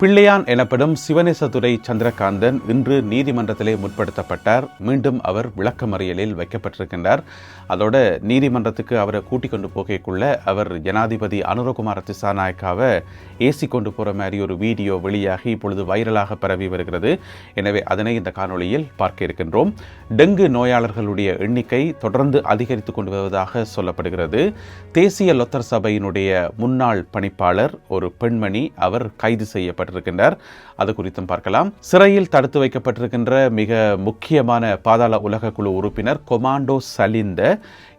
பிள்ளையான் எனப்படும் சிவனேசதுரை சந்திரகாந்தன் இன்று நீதிமன்றத்திலே முற்படுத்தப்பட்டார். மீண்டும் அவர் விளக்கமறியலில் வைக்கப்பட்டிருக்கின்றார். அதோட நீதிமன்றத்துக்கு அவரை கூட்டிக் கொண்டு போகக்குள்ள அவர் ஜனாதிபதி அனுரகுமார திசாநாயக்காவை ஏசி கொண்டு போகிற மாதிரி ஒரு வீடியோ வெளியாகி இப்பொழுது வைரலாக பரவி வருகிறது. எனவே அதனை இந்த காணொளியில் பார்க்க இருக்கின்றோம். டெங்கு நோயாளர்களுடைய எண்ணிக்கை தொடர்ந்து அதிகரித்து கொண்டு வருவதாக சொல்லப்படுகிறது. தேசிய லொத்தர் சபையினுடைய முன்னாள் பணிப்பாளர் ஒரு பெண்மணி அவர் கைது செய்யப்பட்டிருக்கின்றார். அது குறித்தும் பார்க்கலாம். சிறையில் தடுத்து வைக்கப்பட்டிருக்கின்ற மிக முக்கியமான பாதாள உலக குழு உறுப்பினர் கொமாண்டோ சலிந்த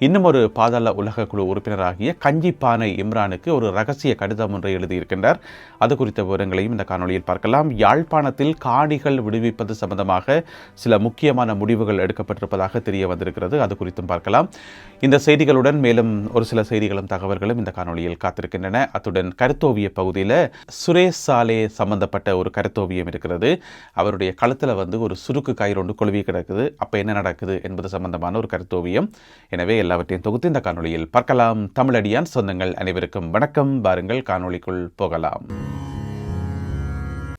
இன்னும் ஒரு பாதாள உலக குழு உறுப்பினராகிய கஞ்சிப்பானை இம்ரானுக்கு ஒரு ரகசிய கடிதம் ஒன்றை எழுதியிருக்கின்றார். அது குறித்த விவரங்களையும் இந்த காணொளியில் பார்க்கலாம். யாழ்ப்பாணத்தில் காணிகள் விடுவிப்பது சம்பந்தமாக சில முக்கியமான முடிவுகள் எடுக்கப்பட்டிருப்பதாக தெரிய வந்திருக்கிறது. அது குறித்தும் பார்க்கலாம். இந்த செய்திகளுடன் மேலும் ஒரு சில செய்திகளும் தகவல்களும் இந்த காணொளியில் காத்திருக்கின்றன. அத்துடன் கருத்தோவிய பகுதியில் சுரேஷ் சாலே சம்பந்தப்பட்ட ஒரு கருத்தோவியம் இருக்கிறது. அவருடைய களத்தில் ஒரு சுருக்கு கயிறு ஒன்று கொழுவி கிடக்குது. அப்போ என்ன நடக்குது என்பது சம்பந்தமான ஒரு கருத்தோவியம். எனவே எல்லாவற்றையும் தொகுத்து இந்த காணொளியில் பார்க்கலாம். தமிழடியான் சொந்தங்கள் அனைவருக்கும் வணக்கம். பாருங்கள் காணொளிக்குள் போகலாம்.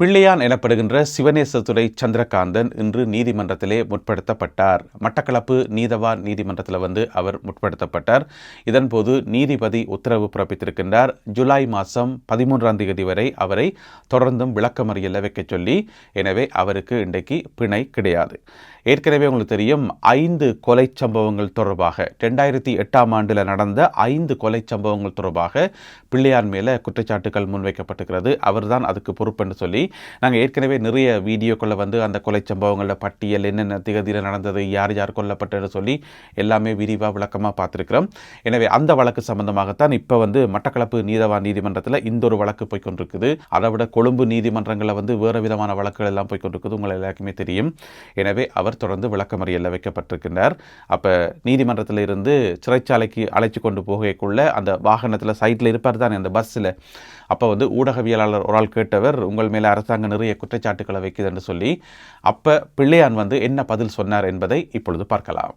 பிள்ளையான் எனப்படுகின்ற சிவனேசதுரை சந்திரகாந்தன் இன்று நீதிமன்றத்திலே முற்படுத்தப்பட்டார். மட்டக்களப்பு நீதவான் நீதிமன்றத்தில் அவர் முற்படுத்தப்பட்டார். இதன்போது நீதிபதி உத்தரவு பிறப்பித்திருக்கின்றார். ஜூலை மாதம் 13ஆம் தேதி வரை அவரை தொடர்ந்தும் விளக்கமறியலில் வைக்க சொல்லி. எனவே அவருக்கு இன்றைக்கு பிணை கிடையாது. ஏற்கனவே உங்களுக்கு தெரியும், 5 கொலை சம்பவங்கள் தொடர்பாக 2008ஆம் ஆண்டில் நடந்த 5 கொலை சம்பவங்கள் தொடர்பாக பிள்ளையான் மேலே குற்றச்சாட்டுகள் முன்வைக்கப்பட்டிருக்கிறது. அவர்தான் அதுக்கு பொறுப்புன்னு சொல்லி நாங்கள் ஏற்கனவே நிறைய வீடியோக்களில் அந்த கொலை சம்பவங்களோட பட்டியல் என்னென்ன திகதியில் நடந்தது, யார் யார் கொல்லப்பட்டது சொல்லி எல்லாமே விரிவாக விளக்கமாக பார்த்துருக்கிறோம். எனவே அந்த வழக்கு சம்பந்தமாகத்தான் இப்போ மட்டக்களப்பு நீதவான் நீதிமன்றத்தில் இந்த ஒரு வழக்கு போய்கொண்டிருக்குது. அதை விட கொழும்பு நீதிமன்றங்களில் வேறு விதமான வழக்குகள் எல்லாம் போய்கொண்டிருக்குது. உங்களை எல்லாருக்குமே தெரியும். எனவே அவர் தொடர்ந்து விளக்கமறியலில் வைக்கப்பட்டிருக்கின்றார். அப்போ நீதிமன்றத்தில் இருந்து சிறைச்சாலைக்கு அழைச்சி கொண்டு போகக்குள்ள அந்த வாகனத்தில் சைட்டில் இருப்பார் தானே, அந்த பஸ்ஸில். அப்போ ஊடகவியலாளர் ஒரு ஆள் கேட்டவர், உங்கள் மேலே அரசாங்கம் நிறைய குற்றச்சாட்டுக்களை வைக்குது என்று சொல்லி. அப்போ பிள்ளையான் என்ன பதில் சொன்னார் என்பதை இப்பொழுது பார்க்கலாம்.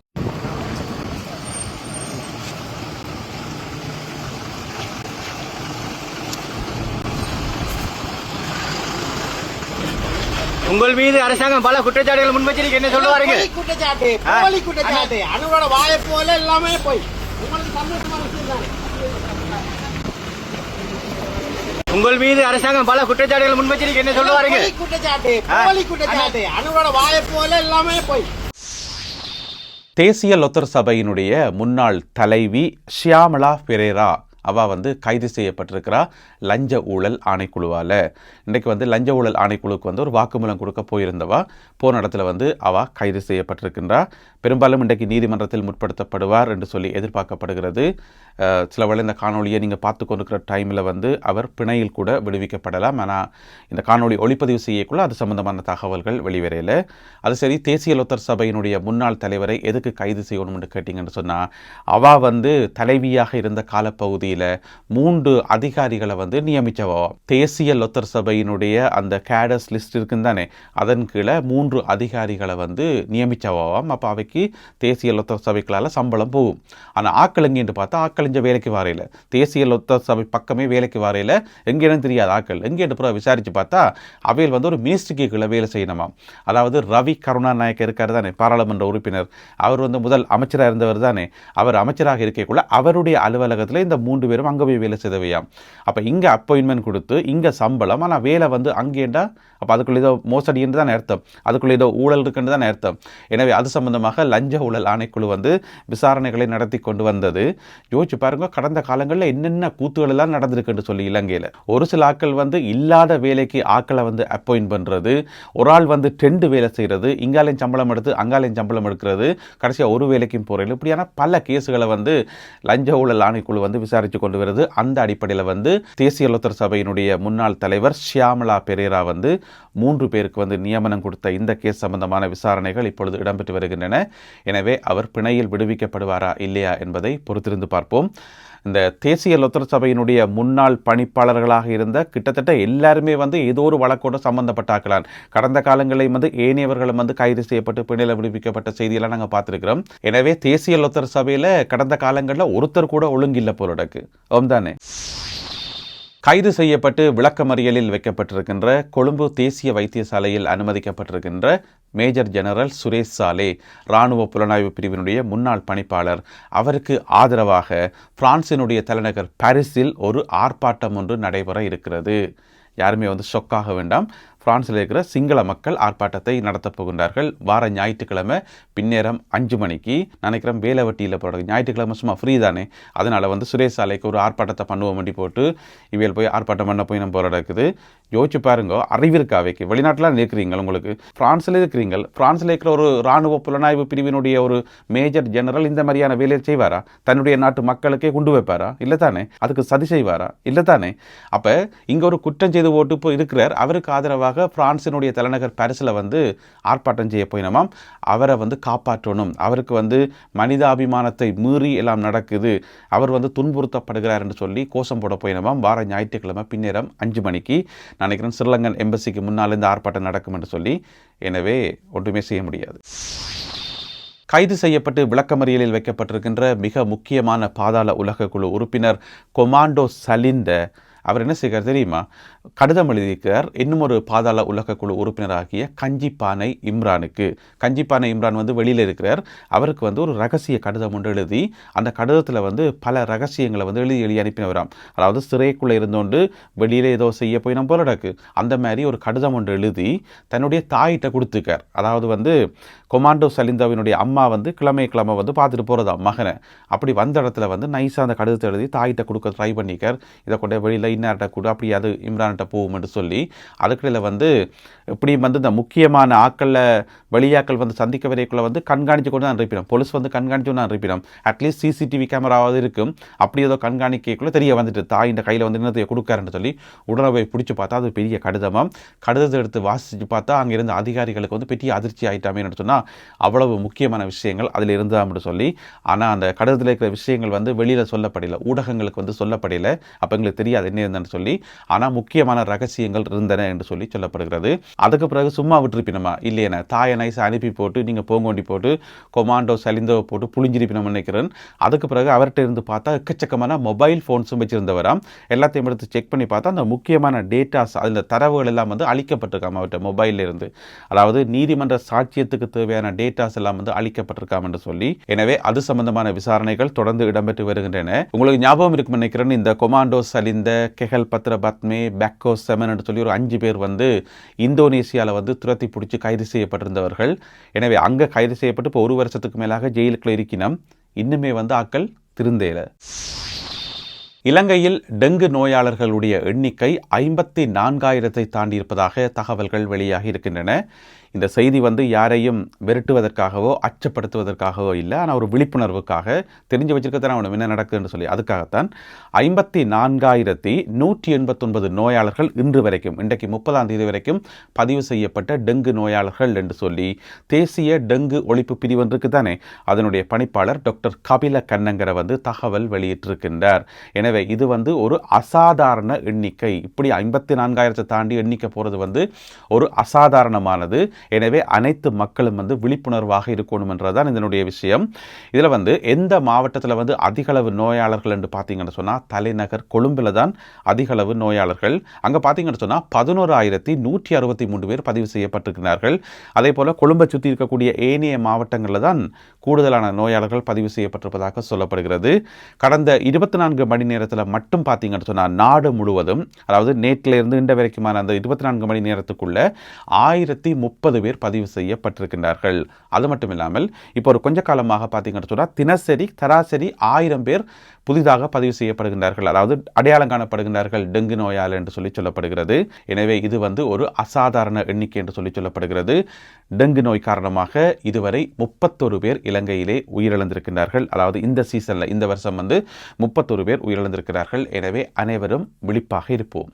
உங்கள் மீது அரசாங்கம் பல குற்றச்சாட்டுகள் முன்வச்சிருக்கு, என்ன சொல்லுவாருங்க? குற்றச்சாட்டு அனுரோட வாயை போல எல்லாமே போய் உங்களுக்கு சந்தோஷமான விஷயம் தானே. உங்கள் மீது அரசாங்கம் பல குற்றச்சாட்டுகள் முன்வச்சிருக்கு, என்ன சொல்லுவாருங்க? குற்றச்சாட்டு அனுரோட வாயை போல எல்லாமே போய். தேசிய லொத்தர் சபையினுடைய முன்னாள் தலைவி ஷியாமலா பெரேரா அவ கைது செய்யப்பட்டிருக்கிறா லஞ்ச ஊழல் ஆணைக்குழுவால். இன்றைக்கு லஞ்ச ஊழல் ஆணைக்குழுவுக்கு ஒரு வாக்குமூலம் கொடுக்க போயிருந்தவா போன இடத்துல அவ கைது செய்யப்பட்டிருக்கின்றா. பெரும்பாலும் இன்றைக்கு நீதிமன்றத்தில் முற்படுத்தப்படுவார் என்று சொல்லி எதிர்பார்க்கப்படுகிறது. சில வேளை இந்த காணொலியை நீங்கள் பார்த்து கொண்டிருக்கிற டைமில் அவர் பிணையில் கூட விடுவிக்கப்படலாம். ஆனால் இந்த காணொலி ஒளிப்பதிவு செய்யக்குள்ள அது சம்பந்தமான தகவல்கள் வெளிவரையில். அது சரி, தேசிய லொத்தர் சபையினுடைய முன்னாள் தலைவரை எதுக்கு கைது செய்யணும்னு கேட்டிங்கன்னு சொன்னால், அவ தலைவியாக இருந்த காலப்பகுதியில் 3 அதிகாரிகளை நியமிச்சவா. தேசிய லொத்தர் சபையினுடைய அந்த கேடர்ஸ் லிஸ்ட் இருக்குன்னு தானே, அதன் கீழே 3 அதிகாரிகளை நியமிச்சவாம். அப்போ அவைக்கு தேசிய லொத்தர் சபைகளால் சம்பளம் போகும். ஆனால் ஆக்கள் எங்கேன்னு பார்த்தா ஆக்கள் இங்கே வேலைக்கு வரையில, தேசிய லொத்தர் சபை பக்கமே வேலைக்கு வரையில. எங்கேன்னு தெரியாது ஆக்கள் எங்கேன்னு புற விசாரித்து பார்த்தா அவையில் ஒரு மினிஸ்ட்ரிக்கு கீழே வேலை செய்யணுமா. அதாவது ரவி கருணாநாயக்க இருக்கார் தானே, பாராளுமன்ற உறுப்பினர். அவர் முதல் அமைச்சராக இருந்தவர் தானே. அவர் அமைச்சராக இருக்கக்குள்ள அவருடைய அலுவலகத்தில் இந்த 3 பேரும் அங்கே போய் வேலை செய்தவையாம். அப்போ இங்கே அப்பாயின்மெண்ட் கொடுத்து இங்கே சம்பளம், ஆனால் வேலை அங்கேண்டா. அப்போ அதுக்குள்ள ஏதோ மோசடி என்று தான் அர்த்தம், அதுக்குள்ள ஏதோ ஊழல் இருக்குன்னு தான் அர்த்தம். எனவே அது சம்பந்தமாக லஞ்ச ஊழல் ஆணைக்குழு விசாரணைகளை நடத்தி கொண்டு வந்தது. யோசிச்சு பாருங்க, கடந்த காலங்களில் என்னென்ன கூத்துகள் எல்லாம் நடந்திருக்குன்னு சொல்லி இலங்கையில். ஒரு சில ஆக்கள் இல்லாத வேலைக்கு ஆக்களை அப்பாயின்ட் பண்ணுறது, ஒரு ஆள் 2 வேலை செய்கிறது, இங்காலையும் சம்பளம் எடுத்து அங்காலையும் சம்பளம் எடுக்கிறது, கடைசியாக ஒரு வேலைக்கும் போகிறது. இப்படியான பல கேஸுகளை லஞ்ச ஊழல் ஆணைக்குழு விசாரித்து கொண்டு வருது. அந்த அடிப்படையில் தேசிய லொத்தர் சபையினுடைய முன்னாள் தலைவர் ஷியாமலா பெரேரா 3 பேருக்கு நியமனம் கொடுத்த இந்த கேஸ் சம்பந்தமான விசாரணைகள் இப்பொழுது இடம்பெற்று வருகின்றன. எனவே அவர் பிணையில் விடுவிக்கப்படுவாரா இல்லையா என்பதை பொறுத்திருந்து பார்ப்போம். இந்த தேசிய லொத்தர் சபையினுடைய முன்னாள் பணிப்பாளர்களாக இருந்த கிட்டத்தட்ட எல்லாருமே ஏதோ ஒரு வழக்கோடு சம்பந்தப்பட்டாக்கலாம். கடந்த காலங்களில் ஏனையவர்களும் கைது செய்யப்பட்டு பிணையில் விடுவிக்கப்பட்ட செய்தியெல்லாம் நாங்கள் பார்த்துருக்கிறோம். எனவே தேசிய லொத்தர் சபையில் கடந்த காலங்களில் ஒருத்தர் கூட ஒழுங்கில்லை போலடக்கு தானே. கைது செய்யப்பட்டு விளக்கமறியலில் வைக்கப்பட்டிருக்கின்ற கொழும்பு தேசிய வைத்தியசாலையில் அனுமதிக்கப்பட்டிருக்கின்ற மேஜர் ஜெனரல் சுரேஷ் சாலே இராணுவ புலனாய்வு பிரிவினுடைய முன்னாள் பணிப்பாளர், அவருக்கு ஆதரவாக பிரான்சினுடைய தலைநகர் பாரிஸில் ஒரு ஆர்ப்பாட்டம் ஒன்று நடைபெற இருக்கிறது. யாருமே ஷொக்காக வேண்டாம். பிரான்சில் இருக்கிற சிங்கள மக்கள் ஆர்ப்பாட்டத்தை நடத்தப் போகின்றார்கள். வார ஞாயிற்றுக்கிழமை பின்னேரம் 5 மணிக்கு நினைக்கிறேன் வேலைவட்டியில் போடுறது. ஞாயிற்றுக்கிழமை சும்மா ஃப்ரீ தானே, அதனால் சுரேஷ் சாலைக்கு ஒரு ஆர்ப்பாட்டத்தை பண்ணுவோம் வேண்டி போட்டு இவையில் போய் ஆர்ப்பாட்டம் பண்ண போய் நம்ம போராட இருக்குது. யோசிச்சு பாருங்க, அறிவிற்காவைக்கு வெளிநாட்டில் இருக்கிறீங்க, உங்களுக்கு பிரான்ஸில் இருக்கிறீங்க, பிரான்ஸில் இருக்கிற ஒரு இராணுவ புலனாய்வு பிரிவினுடைய ஒரு மேஜர் ஜெனரல் இந்த மாதிரியான வேலையை செய்வாரா? தன்னுடைய நாட்டு மக்களுக்கே கொண்டு வைப்பாரா? இல்லை தானே. அதுக்கு சதி செய்வாரா? இல்லை தானே. அப்போ இங்கே ஒரு குற்றம் செய்து ஓட்டு இப்போ இருக்கிறார். அவருக்கு ஆதரவாக பிரான்சினுடைய தலைநகர் பாரிஸில் ஆர்ப்பாட்டம் செய்ய போயினமாம். அவரை காப்பாற்றணும், அவருக்கு மனிதாபிமானத்தை மீறி எல்லாம் நடக்குது, அவர் துன்புறுத்தப்படுகிறார் என்று சொல்லி கோஷம் போட போயினமாம். வார ஞாயிற்றுக்கிழமை பின்னேரம் 5 மணிக்கு நினைக்கிறேன் ஸ்ரீலங்கன் எம்பசிக்கு முன்னால் இந்த ஆர்ப்பாட்டம் நடக்கும் என்று சொல்லி. எனவே ஒன்றுமே செய்ய முடியாது. கைது செய்யப்பட்டு விளக்கமறியலில் வைக்கப்பட்டிருக்கின்ற மிக முக்கியமான பாதாள உலக குழு உறுப்பினர் கொமாண்டோ சலிந்த அவர் என்ன செய்கிறார் தெரியுமா? கடிதம் எழுதியிருக்கிறார் இன்னும் ஒரு பாதாள உலக குழு உறுப்பினராகிய கஞ்சிப்பானை இம்ரானுக்கு. கஞ்சிப்பானை இம்ரான் வெளியில் இருக்கிறார். அவருக்கு ஒரு ரகசிய கடிதம் ஒன்று எழுதி, அந்த கடிதத்தில் பல ரகசியங்களை எழுதி அனுப்பினவராம். அதாவது சிறைக்குள்ளே இருந்தோண்டு வெளியில் ஏதோ செய்ய போய் நம்ம போலடக்கு அந்த மாதிரி ஒரு கடிதம் ஒன்று எழுதி தன்னுடைய தாயிட்ட கொடுத்துக்கார். அதாவது கொமாண்டோ சலிந்தாவினுடைய அம்மா கிழமை பார்த்துட்டு போகிறதா மகனை. அப்படி வந்த இடத்துல நைஸாக அந்த கடிதத்தை எழுதி தாயிட்ட கொடுக்க ட்ரை பண்ணிக்கார். இதை கொண்ட வெளியில் இன்னார்ட்ட கூட அப்படி அது இம்ரான்கிட்ட போகும் என்று சொல்லி அதுக்கிடையில் இப்படி இந்த முக்கியமான ஆக்களில் வெளியாக்கள் சந்திக்க வரைக்குள்ள கண்காணித்து கொண்டு தான் இருப்பினோம். போலீஸ் கண்காணித்து தான் இருப்பினோம். அட்லீஸ்ட் சிசிடிவி கேமராவது இருக்கும். அப்படி ஏதோ கண்காணிக்கக்குள்ள தெரிய தாயின் கையில் என்னத்தை கொடுக்காருன்னு சொல்லி உடனே பிடிச்சி பார்த்தா அது பெரிய கடிதமாக. கடிதத்தை எடுத்து வாசித்து பார்த்தா அங்கே இருந்த அதிகாரிகளுக்கு பெரிய அதிர்ச்சி ஆகிட்டாமே சொன்னால் அவ்வளவு முக்கியமான விஷயங்கள் அதில் இருந்தான்னு சொல்லி. ஆனால் அந்த கடிதத்தில் இருக்கிற விஷயங்கள் வெளியில் சொல்லப்படலை, ஊடகங்களுக்கு சொல்லப்படலை. அப்போ எங்களுக்கு தெரியாது என்ன இருந்தன்னு சொல்லி. ஆனால் முக்கியமான ரகசியங்கள் இருந்தன என்று சொல்லி சொல்லப்படுகிறது. அதுக்கு பிறகு சும்மா விட்டுருப்பினமா இல்லையன தாயை நைஸை அனுப்பி போட்டு நீங்கள் போங்கோண்டி போட்டு கொமாண்டோ சலிந்தோ போட்டு புளிஞ்சிருப்பினோம் நினைக்கிறேன். அதுக்கு பிறகு அவர்கிட்ட இருந்து பார்த்தா எக்கச்சக்கமான மொபைல் ஃபோன்ஸும் வச்சிருந்தவராம். எல்லாத்தையும் எடுத்து செக் பண்ணி பார்த்தா அந்த முக்கியமான டேட்டாஸ் அதில் தரவுகள் எல்லாம் அழிக்கப்பட்டிருக்காம அவர்கிட்ட மொபைலில் இருந்து. அதாவது நீதிமன்ற சாட்சியத்துக்கு தேவையான டேட்டாஸ் எல்லாம் அழிக்கப்பட்டிருக்காம என்று சொல்லி. எனவே அது சம்பந்தமான விசாரணைகள் தொடர்ந்து இடம்பெற்று வருகின்றன. உங்களுக்கு ஞாபகம் இருக்கும் நினைக்கிறேன், இந்த கொமாண்டோ சலிந்த கெஹல் பத்ர பத்மே பேக்கோ செமன் என்று சொல்லி ஒரு 5 பேர் இந்தோனேசியாவில் துரத்தி பிடிச்சி கைது செய்யப்பட்டிருந்தவர்கள். எனவே அங்கே கைது செய்யப்பட்டு இப்போ 1 வருஷத்துக்கு மேலாக ஜெயிலுக்குள்ள இருக்கணும். இன்னுமே ஆக்கள் திருந்தேல. இலங்கையில் டெங்கு நோயாளர்களுடைய எண்ணிக்கை 54,000 தாண்டி இருப்பதாக தகவல்கள் வெளியாகி இருக்கின்றன. இந்த செய்தி யாரையும் விரட்டுவதற்காகவோ அச்சப்படுத்துவதற்காகவோ இல்லை, ஆனால் ஒரு விழிப்புணர்வுக்காக தெரிஞ்சு வச்சிருக்கத்தான் அவனும் என்ன நடக்குதுன்னு சொல்லி. அதுக்காகத்தான் 54,189 நோயாளர்கள் இன்று வரைக்கும், இன்றைக்கு 30ஆம் தேதி வரைக்கும் பதிவு செய்யப்பட்ட டெங்கு நோயாளர்கள் என்று சொல்லி தேசிய டெங்கு ஒழிப்பு பிரிவு இருக்கு தானே, அதனுடைய பணிப்பாளர் டாக்டர் கபில கண்ணங்கரை தகவல் வெளியிட்டிருக்கின்றார். எனவே இது ஒரு அசாதாரண எண்ணிக்கை. இப்படி 54,000 தாண்டி எண்ணிக்கை போகிறது ஒரு அசாதாரணமானது. எனவே அனைத்து மக்களும் விழிப்புணர்வாக இருக்கணும் என்றதான் இதனுடைய விஷயம். இதில் எந்த மாவட்டத்தில் அதிகளவு நோயாளர்கள் என்று பார்த்தீங்கன்னு சொன்னால் தலைநகர் கொழும்பில் தான் அதிகளவு நோயாளர்கள். அங்கே பார்த்தீங்கன்னு சொன்னால் 11,163 பேர் பதிவு செய்யப்பட்டிருக்கிறார்கள். அதே போல் கொழும்பை சுற்றி இருக்கக்கூடிய ஏனைய மாவட்டங்களில் தான் கூடுதலான நோயாளர்கள் பதிவு செய்யப்பட்டிருப்பதாக சொல்லப்படுகிறது. கடந்த 24 மணி நேரத்தில் மட்டும் பார்த்தீங்கன்னு சொன்னால் நாடு முழுவதும், அதாவது நேற்றிலிருந்து இன்று வரைக்குமான அந்த 24 மணி நேரத்துக்குள்ள 1030 பேர் பதிவு செய்யப்பட்டிருக்கின்றார்கள். அது மட்டும் இல்லாமல் இப்போ ஒரு கொஞ்ச காலமாக பார்த்தீங்கன்னு சொன்னால் தினசரி சராசரி 1000 பேர் புதிதாக பதிவு செய்யப்படுகின்றார்கள், அதாவது அடையாளம் காணப்படுகின்றார்கள் டெங்கு நோயால் என்று சொல்லி சொல்லப்படுகிறது. எனவே இது ஒரு அசாதாரண எண்ணிக்கை என்று சொல்லி சொல்லப்படுகிறது. டெங்கு நோய் காரணமாக இதுவரை 31 பேர் இலங்கையிலே உயிரிழந்திருக்கின்றார்கள். அதாவது இந்த சீசனில் இந்த வருஷம் 31 பேர் உயிரிழந்திருக்கிறார்கள். எனவே அனைவரும் விழிப்பாக இருப்போம்.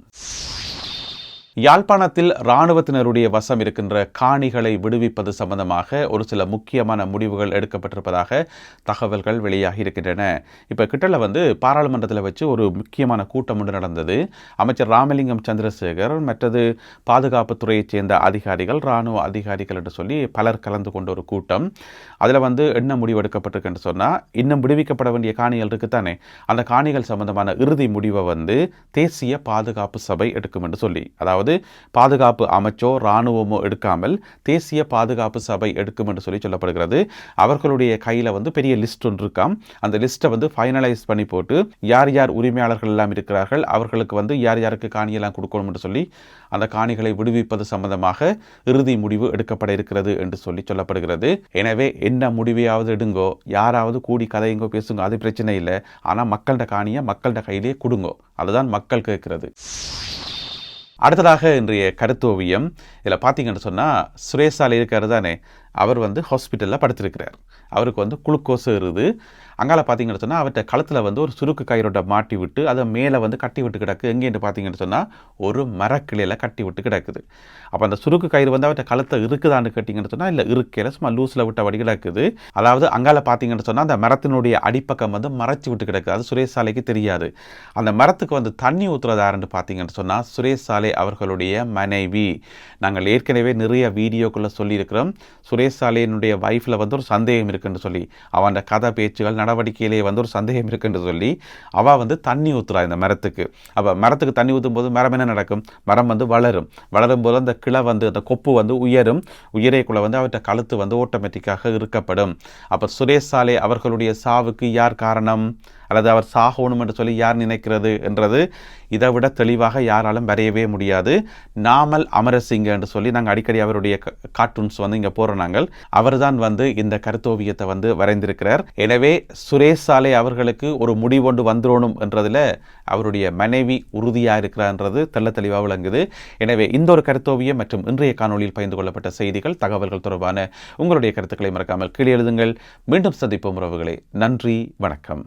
யாழ்ப்பாணத்தில் இராணுவத்தினருடைய வசம் இருக்கின்ற காணிகளை விடுவிப்பது சம்பந்தமாக ஒரு சில முக்கியமான முடிவுகள் எடுக்கப்பட்டிருப்பதாக தகவல்கள் வெளியாகி இருக்கின்றன. இப்போ கிட்டல வந்து பாராளுமன்றத்தில் வச்சு ஒரு முக்கியமான கூட்டம் ஒன்று நடந்தது. அமைச்சர் ராமலிங்கம் சந்திரசேகர் மற்றது பாதுகாப்புத்துறையைச் சேர்ந்த அதிகாரிகள், இராணுவ அதிகாரிகள் என்று சொல்லி பலர் கலந்து கொண்ட ஒரு கூட்டம். அதில் வந்து என்ன முடிவு எடுக்கப்பட்டிருக்குன்னு சொன்னால், இன்னும் விடுவிக்கப்பட வேண்டிய காணிகள் இருக்குத்தானே, அந்த காணிகள் சம்பந்தமான இறுதி முடிவை வந்து தேசிய பாதுகாப்பு சபை எடுக்கும் என்று சொல்லி, அதாவது பாதுகாப்பு அமைச்சோ இராணுவமோ எடுக்காமல் தேசிய பாதுகாப்பு சபை எடுக்கும் என்று சொல்லி சொல்லப்படுகிறது. அவர்களுடைய கையில் வந்து பெரிய லிஸ்ட் ஒன்று இருக்காம். அந்த லிஸ்ட்டை வந்து ஃபைனலைஸ் பண்ணி போட்டு யார் யார் உரிமையாளர்கள் எல்லாம் இருக்கிறார்கள், அவர்களுக்கு வந்து யார் யாருக்கு காணியெல்லாம் கொடுக்கணும் என்று சொல்லி அந்த காணிகளை விடுவிப்பது சம்பந்தமாக இறுதி முடிவு எடுக்கப்பட இருக்கிறது என்று சொல்லி சொல்லப்படுகிறது. எனவே என்ன முடிவையாவது எடுங்கோ, யாராவது கூடி கதையுங்கோ பேசுங்க, அது பிரச்சனை இல்லை. ஆனால் மக்கள்கிட்ட காணியை மக்கள்கிட்ட கையிலே கொடுங்கோ, அதுதான் மக்கள் கேட்கிறது. அடுத்ததாக இன்றைய கருத்தோவியம். இதில் பார்த்தீங்கன்னு சொன்னால், சுரேஷாலை இருக்காரு தானே, அவர் வந்து ஹாஸ்பிட்டலில் படுத்திருக்கிறார். அவருக்கு வந்து குளுக்கோஸ் ஏறுது. அங்கால பார்த்தீங்கன்னு சொன்னால் அவர்கிட்ட களத்தில் வந்து ஒரு சுருக்கு கயிறோட்டை மாட்டி விட்டு அதை மேலே வந்து கட்டி விட்டு கிடக்கு. எங்கேன்னு பார்த்தீங்கன்னு சொன்னால் ஒரு மரக்கிளையில் கட்டி விட்டு கிடக்குது. அப்போ அந்த சுருக்கு கயிறு வந்து அவர்கிட்ட களத்தை இருக்குதான்னு கேட்டிங்கன்னு சொன்னால் இல்லை, இருக்கையில் சும்மா லூஸில் விட்டபடி கிடக்குது. அதாவது அங்கால பார்த்தீங்கன்னு சொன்னால் அந்த மரத்தினுடைய அடிப்பக்கம் வந்து மறைச்சி விட்டு கிடக்குது. அது சுரேஷ் சாலைக்கு தெரியாது. அந்த மரத்துக்கு வந்து தண்ணி ஊற்றுறது யாருன்னு பார்த்தீங்கன்னு சொன்னால் சுரேஷ் சாலை அவர்களுடைய மனைவி. நாங்கள் ஏற்கனவே நிறைய வீடியோக்குள்ளே சொல்லியிருக்கிறோம், சுரேஷ் சாலையினுடைய வைஃபில் வந்து ஒரு சந்தேகம் இருக்குன்னு சொல்லி, அவன் கதை பேச்சுகள் நடவடிக்கையிலேயே வந்து ஒரு சந்தேகம் இருக்குன்னு சொல்லி அவள் வந்து தண்ணி ஊற்றுறா இந்த மரத்துக்கு. அப்போ மரத்துக்கு தண்ணி ஊற்றும் போது மரம் என்ன நடக்கும், மரம் வந்து வளரும் போது அந்த கிளை வந்து அந்த கொப்பு வந்து உயரேக்குள்ளே வந்து அவர்கிட்ட கழுத்து வந்து ஆட்டோமேட்டிக்காக இருக்கப்படும். அப்போ சுரேஷ் சாலை அவர்களுடைய சாவுக்கு யார் காரணம், அல்லது அவர் சாகணும் என்று சொல்லி யார் நினைக்கிறது என்றது இதை விட தெளிவாக யாராலும் வரையவே முடியாது. நாமல் அமரசிங்க என்று சொல்லி நாங்கள் அடிக்கடி அவருடைய கார்ட்டூன்ஸ் வந்து இங்கே போகிற நாங்கள், அவர் தான் வந்து இந்த கருத்தோவியத்தை வந்து வரைந்திருக்கிறார். எனவே சுரேஷ் சாலை அவர்களுக்கு ஒரு முடிவொன்று வந்துடணும் என்றதில் அவருடைய மனைவி உறுதியாக இருக்கிறார்ன்றது தெள்ள தெளிவாக விளங்குது. எனவே இந்த ஒரு கருத்தோவியம் மற்றும் இன்றைய காணொலியில் பகிர்ந்து கொள்ளப்பட்ட செய்திகள், தகவல்கள் தொடர்பான உங்களுடைய கருத்துக்களை மறக்காமல் கீழே எழுதுங்கள். மீண்டும் சந்திப்போம் உறவுகளே. நன்றி, வணக்கம்.